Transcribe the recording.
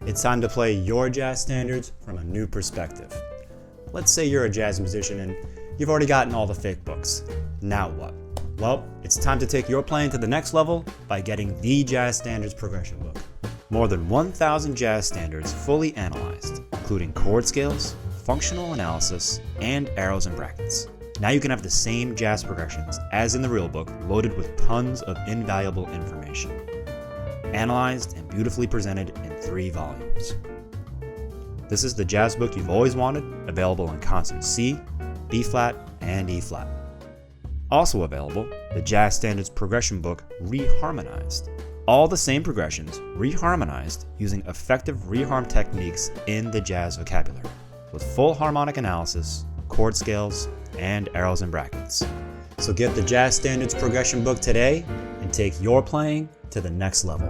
It's time to play your jazz standards from a new perspective. Let's say you're a jazz musician and you've already gotten all the fake books. Now what? Well, it's time to take your playing to the next level by getting the Jazz Standards Progression Book. More than 1,000 jazz standards fully analyzed, including chord scales, functional analysis, and arrows and brackets. Now you can have the same jazz progressions as in the real book, loaded with tons of invaluable information. Analyzed and beautifully presented in 3 volumes. This is the jazz book you've always wanted, available in consonant C, B flat, and E flat. Also available, the Jazz Standards Progression Book Reharmonized. All the same progressions reharmonized using effective reharm techniques in the jazz vocabulary, with full harmonic analysis, chord scales, and arrows and brackets. So get the Jazz Standards Progression Book today and take your playing to the next level.